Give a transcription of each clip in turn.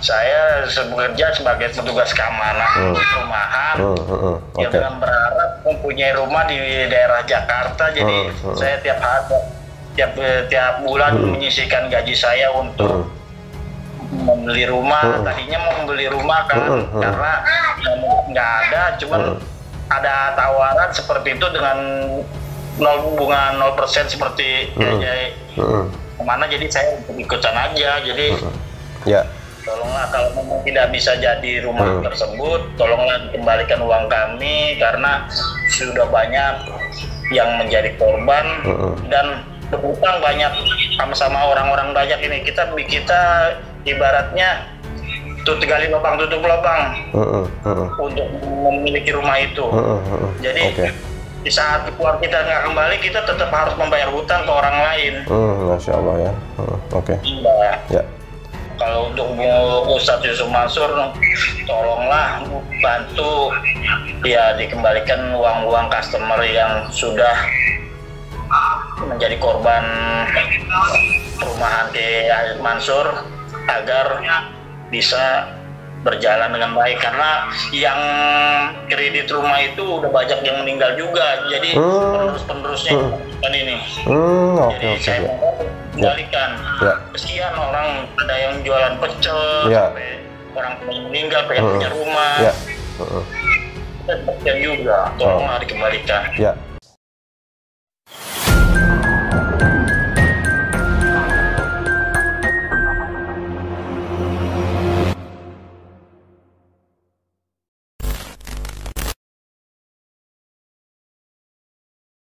Saya bekerja sebagai petugas keamanan perumahan. Oke. Yang berharap mempunyai rumah di daerah Jakarta. Jadi saya tiap bulan menyisihkan gaji saya untuk membeli rumah. Tadinya mau membeli rumah kan, karena nggak ada, cuman ada tawaran seperti itu dengan bunga 0% seperti kemana, jadi saya ikutan aja. Jadi Ya. tolonglah, kalau memang tidak bisa jadi rumah tersebut, tolonglah kembalikan uang kami, karena sudah banyak yang menjadi korban dan berhutang banyak sama orang-orang banyak ini. Kita ibaratnya gali lubang tutup lubang untuk memiliki rumah itu. Jadi di saat keluar kita nggak kembali, kita tetap harus membayar hutang ke orang lain. Masya Allah ya. Oke. Iya. Ya. Kalau untuk Ustadz Yusuf Mansur, tolonglah bantu ya dikembalikan uang-uang customer yang sudah menjadi korban perumahan di Mansur, agar bisa berjalan dengan baik, karena yang kredit rumah itu udah banyak yang meninggal juga, jadi penerus-penerusnya kan ini. Jadi saya mau kembalikan. Kesian orang, ada yang jualan pecel sampai orang meninggal pengen punya rumah. Dan juga tolonglah dikembalikan.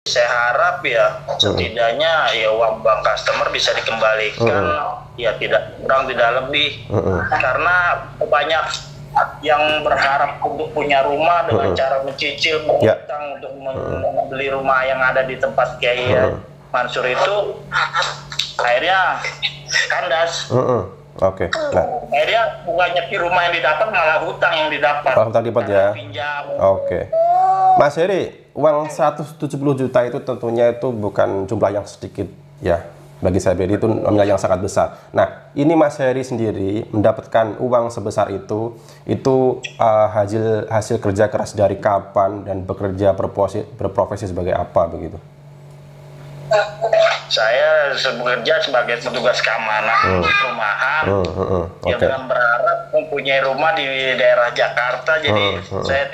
Saya harap ya setidaknya ya uang bank customer bisa dikembalikan, ya tidak kurang tidak lebih, karena banyak yang berharap untuk punya rumah dengan cara mencicil, berhutang untuk membeli rumah yang ada di tempat Kiai Mansur itu, akhirnya kandas. Oke. Nah, akhirnya bukannya rumah yang didapat, malah hutang yang didapat. Hutang didapat ya. Pinjam. Oke. Mas Heri, uang 170 juta itu tentunya itu bukan jumlah yang sedikit ya. Bagi saya pribadi itu nominal yang sangat besar. Nah, ini Mas Heri sendiri mendapatkan uang sebesar itu hasil kerja keras dari kapan dan bekerja berprofesi sebagai apa begitu? Saya bekerja sebagai petugas keamanan perumahan. Yang dengan berharap mempunyai rumah di daerah Jakarta. Jadi saya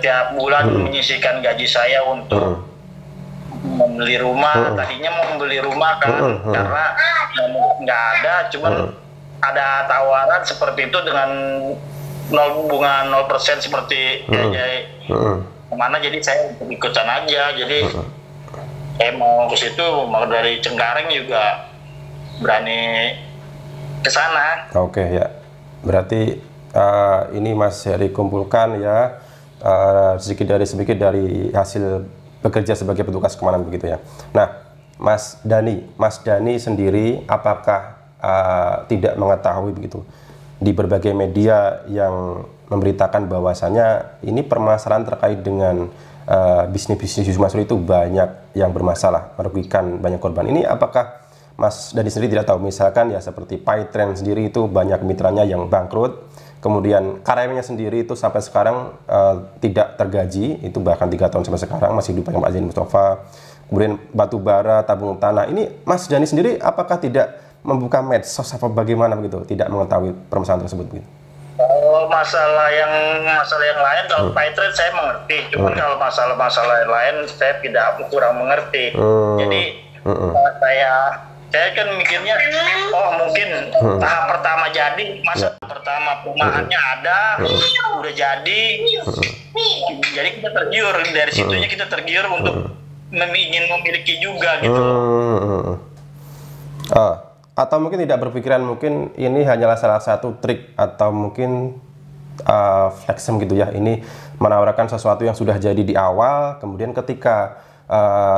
tiap bulan menyisihkan gaji saya untuk membeli rumah. Tadinya mau membeli rumah kan, karena nggak ada, cuman ada tawaran seperti itu dengan bunga 0% seperti kemana, jadi saya ikutan aja. Jadi saya mau ke situ, mau dari Cengkareng juga berani ke sana. Oke ya. Berarti ini Mas Heri kumpulkan ya sedikit dari hasil bekerja sebagai petugas keamanan begitu ya. Nah, Mas Dani sendiri apakah tidak mengetahui begitu di berbagai media yang memberitakan bahwasanya ini permasalahan terkait dengan bisnis Yusuf Mansur itu banyak yang bermasalah, merugikan banyak korban. Ini apakah Mas Dani sendiri tidak tahu? Misalkan ya seperti Paytrend sendiri itu banyak mitranya yang bangkrut, kemudian karyawannya sendiri itu sampai sekarang tidak tergaji, itu bahkan 3 tahun sampai sekarang masih hidup dengan Pak Zain Mustafa. Kemudian batu bara, tabung tanah. Ini Mas Dani sendiri apakah tidak membuka medsos apa bagaimana begitu? Tidak mengetahui permasalahan tersebut begitu? Kalau masalah yang lain, kalau Paytrend saya mengerti, cuman kalau masalah yang lain saya kurang mengerti. Jadi saya kan mikirnya, oh mungkin tahap pertama jadi, masa pertama perumahannya ada, udah jadi kita tergiur dari situnya, kita tergiur untuk ingin memiliki juga gitu. Atau mungkin tidak berpikiran mungkin ini hanyalah salah satu trik atau mungkin flexem gitu ya, ini menawarkan sesuatu yang sudah jadi di awal, kemudian ketika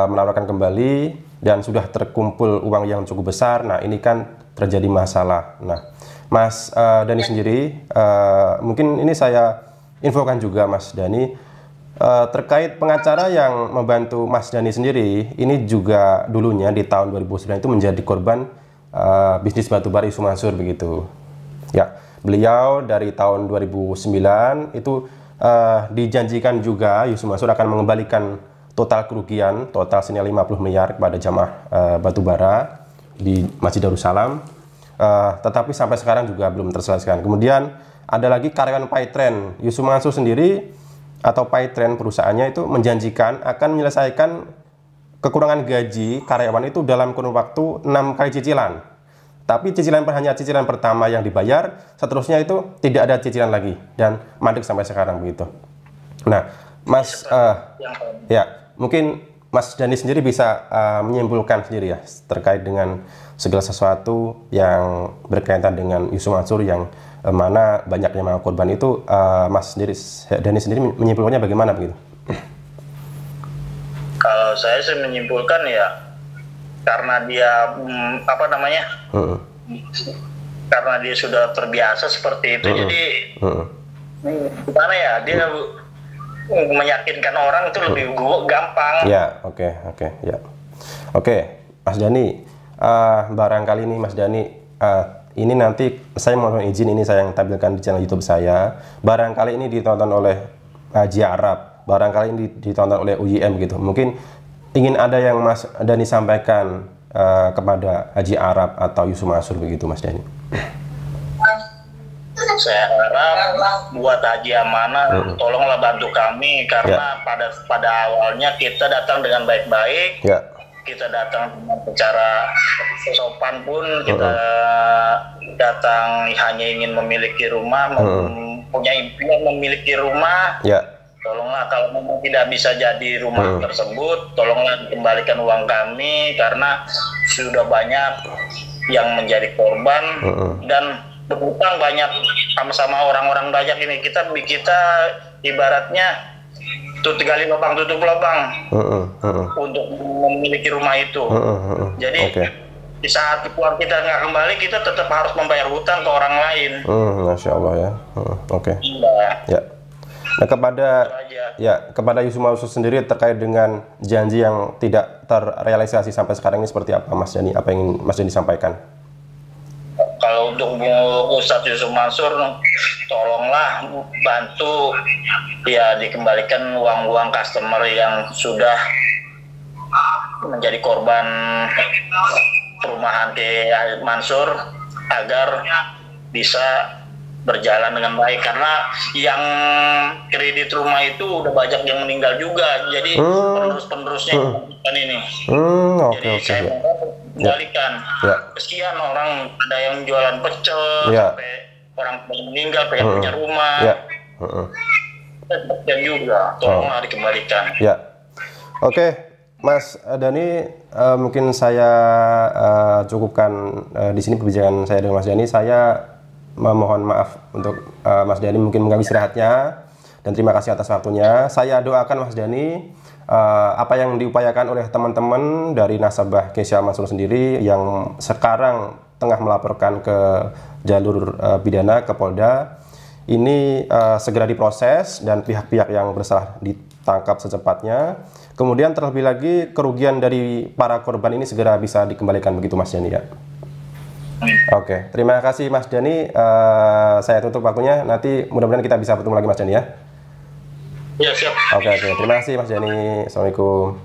menawarkan kembali dan sudah terkumpul uang yang cukup besar, nah ini kan terjadi masalah. Nah, Mas Dani sendiri, mungkin ini saya infokan juga Mas Dani, terkait pengacara yang membantu Mas Dani sendiri, ini juga dulunya di tahun 2009 itu menjadi korban bisnis batubara Yusuf Mansur begitu. Ya, beliau dari tahun 2009 itu dijanjikan juga Yusuf Mansur akan mengembalikan total kerugian, total senilai 50 miliar kepada jamaah batubara di Masjid Darussalam. Tetapi sampai sekarang juga belum terselesaikan. Kemudian ada lagi karyawan Paytren. Yusuf Mansur sendiri atau Paytren perusahaannya itu menjanjikan akan menyelesaikan kekurangan gaji karyawan itu dalam kurun waktu 6 kali cicilan. Tapi cicilan hanya cicilan pertama yang dibayar, seterusnya itu tidak ada cicilan lagi dan mandek sampai sekarang begitu. Nah, Mas, ya mungkin Mas Dhani sendiri bisa menyimpulkan sendiri ya terkait dengan segala sesuatu yang berkaitan dengan Yusuf Mansur yang mana banyaknya korban itu, Mas Dhani sendiri menyimpulkannya bagaimana begitu? Kalau saya sih menyimpulkan ya karena dia karena dia sudah terbiasa seperti itu, jadi gimana ya, dia meyakinkan orang itu lebih gampang. Ya, oke, Mas Dhani, barangkali ini Mas Dhani, ini nanti saya mohon izin, ini saya yang tampilkan di channel YouTube saya. Barangkali ini ditonton oleh Haji Arab, barangkali ini ditonton oleh UIM gitu. Mungkin ingin ada yang Mas Dhani sampaikan kepada Haji Arab atau Yusuf Mansur begitu, Mas Dhani. Saya harap buat Haji Amanah, tolonglah bantu kami karena pada awalnya kita datang dengan baik-baik, kita datang dengan secara sopan pun, kita datang hanya ingin memiliki rumah, punya impian memiliki rumah. Tolonglah kalau memang tidak bisa jadi rumah tersebut, tolonglah kembalikan uang kami karena sudah banyak yang menjadi korban dan berhutang banyak sama orang-orang banyak ini. Kita ibaratnya gali lubang tutup lubang untuk memiliki rumah itu. Jadi di saat uang kita nggak kembali, kita tetap harus membayar hutang ke orang lain. Masya Allah ya. Ya. Nah, kepada Yusuf Mansur sendiri terkait dengan janji yang tidak terrealisasi sampai sekarang ini seperti apa, Mas Dhani? Apa yang ingin Mas Dhani sampaikan? Kalau untuk Ustadz Yusuf Mansur, tolonglah bantu ya dikembalikan uang-uang customer yang sudah menjadi korban perumahan Ki Mansur agar bisa berjalan dengan baik, karena yang kredit rumah itu udah banyak yang meninggal juga, jadi penerus-penerusnya kan ini. Jadi saya mau kembalikan. Kesian orang, ada yang jualan pecel sampai orang meninggal pengen punya rumah. Dan juga tolonglah dikembalikan. Oke, Mas Dhani, mungkin saya cukupkan di sini perbincangan saya dengan Mas Dhani. Saya memohon maaf untuk Mas Dhani mungkin mengganggu istirahatnya, dan terima kasih atas waktunya. Saya doakan Mas Dhani apa yang diupayakan oleh teman-teman dari nasabah Kesha Mansur sendiri yang sekarang tengah melaporkan ke jalur pidana ke Polda ini segera diproses dan pihak-pihak yang bersalah ditangkap secepatnya. Kemudian terlebih lagi kerugian dari para korban ini segera bisa dikembalikan begitu, Mas Dhani ya. Oke, terima kasih Mas Dhani. Saya tutup waktunya. Nanti mudah-mudahan kita bisa bertemu lagi Mas Dhani ya. Ya, siap. Oke, terima kasih Mas Dhani. Assalamualaikum.